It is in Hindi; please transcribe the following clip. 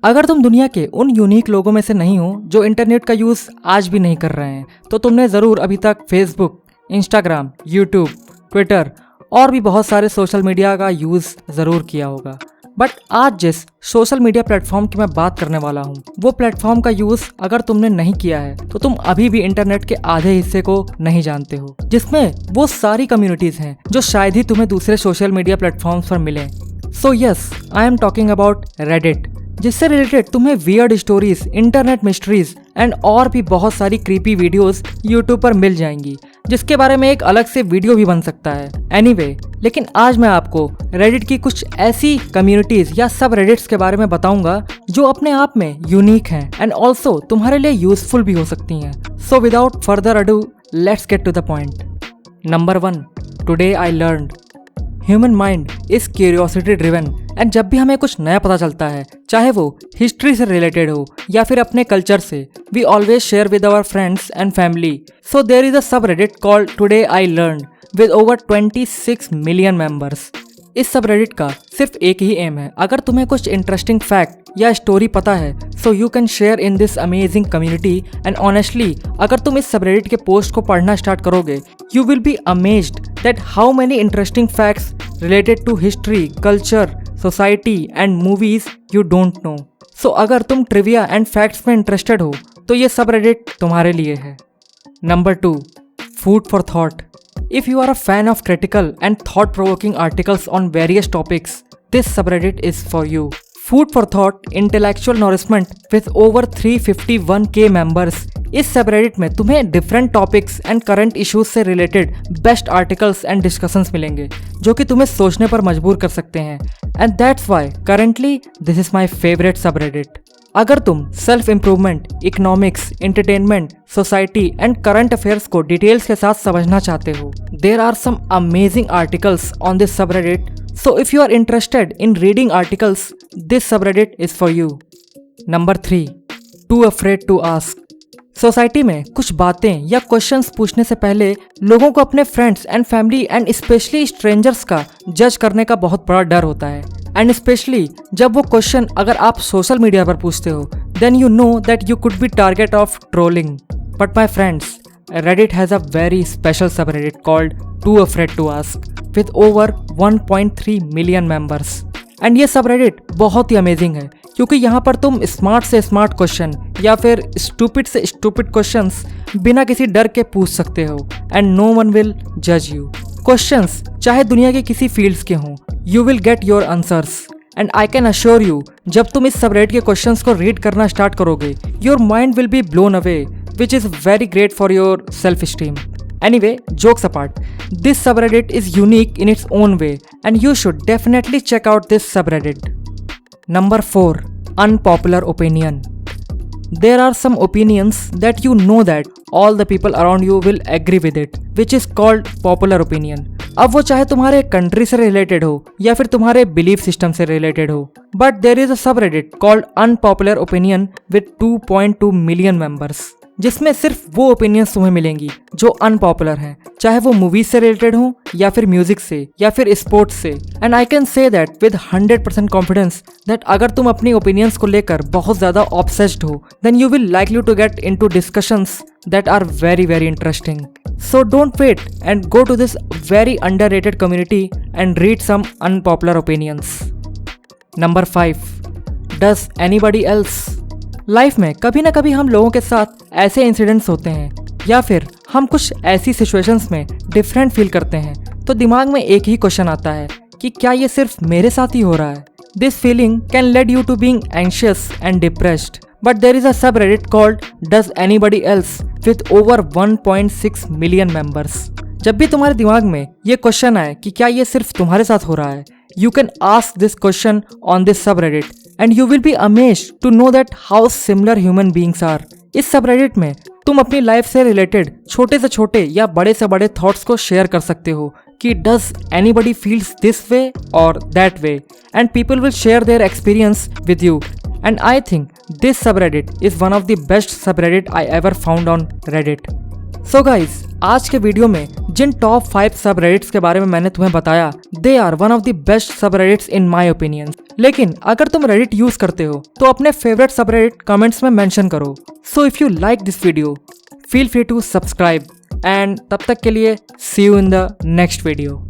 अगर तुम दुनिया के उन यूनिक लोगों में से नहीं हो जो इंटरनेट का यूज़ आज भी नहीं कर रहे हैं, तो तुमने ज़रूर अभी तक फेसबुक, इंस्टाग्राम, यूट्यूब, ट्विटर और भी बहुत सारे सोशल मीडिया का यूज़ ज़रूर किया होगा। बट आज जिस सोशल मीडिया प्लेटफॉर्म की मैं बात करने वाला हूँ, वो प्लेटफॉर्म का यूज़ अगर तुमने नहीं किया है तो तुम अभी भी इंटरनेट के आधे हिस्से को नहीं जानते हो, जिसमें वो सारी कम्युनिटीज़ हैं जो शायद ही तुम्हें दूसरे सोशल मीडिया प्लेटफॉर्म्स पर मिलें। So yes, I am talking about Reddit, जिससे रिलेटेड तुम्हें weird stories, internet mysteries and और भी बहुत सारी क्रीपी वीडियोस यूट्यूब पर मिल जाएंगी, जिसके बारे में एक अलग से वीडियो भी बन सकता है। एनीवे, लेकिन आज मैं आपको रेडिट की कुछ ऐसी कम्युनिटीज या सब रेडिट्स के बारे में बताऊंगा जो अपने आप में यूनिक हैं एंड ऑल्सो तुम्हारे लिए यूजफुल भी हो सकती हैं। So without further ado, let's get to the point. Number 1, today I learned. Human mind is curiosity driven and जब भी हमें कुछ नया पता चलता है, चाहे वो हिस्ट्री से रिलेटेड हो या फिर अपने कल्चर से, we always share with our friends and family. So there is a subreddit called today I learned with over 26 million members. इस सब रेडिट का सिर्फ एक ही एम है, अगर तुम्हें कुछ इंटरेस्टिंग फैक्ट या स्टोरी पता है so you can share in this amazing community. And honestly, अगर तुम इस सब रेडिट के पोस्ट को पढ़ना स्टार्ट करोगे, you will be amazed that how many interesting facts related to history, culture, society and movies you don't know. So अगर तुम ट्रिविया एंड फैक्ट्स में इंटरेस्टेड हो तो ये सब रेडिट तुम्हारे लिए है। Number 2, food for thought. If you are a fan of critical and thought-provoking articles on various topics, this subreddit is for you. Food for Thought Intellectual Nourishment with over 351k members. इस subreddit में तुम्हें different topics and current issues से related best articles and discussions मिलेंगे, जो कि तुम्हें सोचने पर मजबूर कर सकते हैं। And that's why currently this is my favorite subreddit. अगर तुम self improvement, economics, entertainment, society and current affairs को डिटेल्स के साथ समझना चाहते हो, there are some amazing articles on this subreddit. So if you are interested in reading articles, this subreddit is for you. Number 3, too afraid to ask. Society में कुछ बातें या क्वेश्चंस पूछने से पहले लोगों को अपने friends and family and specially strangers का जज करने का बहुत बड़ा डर होता है। एंड स्पेशली जब वो क्वेश्चन अगर आप सोशल मीडिया पर पूछते हो, then you know that you could be target of trolling. But my friends, Reddit has a very special subreddit called Too Afraid to Ask with over 1.3 million members. And ये सबरेडिट बहुत ही अमेजिंग है, क्योंकि यहाँ पर तुम स्मार्ट से स्मार्ट क्वेश्चन या फिर स्टूपिड से स्टूपिड क्वेश्चंस बिना किसी डर के पूछ सकते हो एंड नो वन विल जज यू। क्वेश्चंस चाहे दुनिया के किसी फील्ड्स के हों, you will get your answers. And I can assure you, जब तुम इस सबरेडिट के क्वेश्चंस को रीड करना स्टार्ट करोगे, your mind will be blown away, which is very great for your self-esteem. Anyway, jokes apart, this subreddit is unique in its own way and you should definitely check out this subreddit. Number 4, unpopular opinion. There are some opinions that you know that all the people around you will agree with it, which is called popular opinion. अब वो चाहे तुम्हारे कंट्री से रिलेटेड हो या फिर तुम्हारे बिलीफ सिस्टम से रिलेटेड हो, but there is a subreddit called unpopular opinion with 2.2 million members, जिसमें सिर्फ वो ओपिनियंस तुम्हें मिलेंगी जो अनपॉपुलर हैं, चाहे वो मूवीज से रिलेटेड हो या फिर म्यूजिक से या फिर स्पोर्ट्स से। And I can say that with 100% confidence that अगर तुम अपनी ओपिनियंस को लेकर बहुत ज़्यादा ऑब्सेस्ड हो, then you will likely to get into discussions that are very very interesting. So don't wait and go to this very underrated community and read some unpopular opinions. Number 5, does anybody else? Life में कभी ना कभी हम लोगों के साथ ऐसे इंसिडेंट्स होते हैं या फिर हम कुछ ऐसी सिचुएशंस में डिफरेंट फील करते हैं, तो दिमाग में एक ही क्वेश्चन आता है कि क्या ये सिर्फ मेरे साथ ही हो रहा है। This feeling can lead you to being anxious and depressed, but there is a subreddit called does anybody else with over 1.6 million members. जब भी तुम्हारे दिमाग में ये क्वेश्चन आए कि क्या ये सिर्फ तुम्हारे साथ हो रहा है, you can ask this question on this subreddit and you will be amazed to know that how similar human beings are. इस subreddit में तुम अपनी लाइफ से रिलेटेड छोटे से छोटे या बड़े से बड़े थॉट्स को शेयर कर सकते हो कि does anybody feels this way or that way, and people will share their experience with you. And I think this subreddit is one of the best subreddit I ever found on Reddit. So guys, आज के वीडियो में जिन टॉप 5 सबरेडिट्स के बारे में मैंने तुम्हें बताया, they are one of the best subreddits in my opinion. लेकिन अगर तुम रेडिट यूज करते हो तो अपने फेवरेट सबरेडिट कमेंट्स में मेंशन करो। So if you like this video, feel free to subscribe and तब तक के लिए see you in the next video.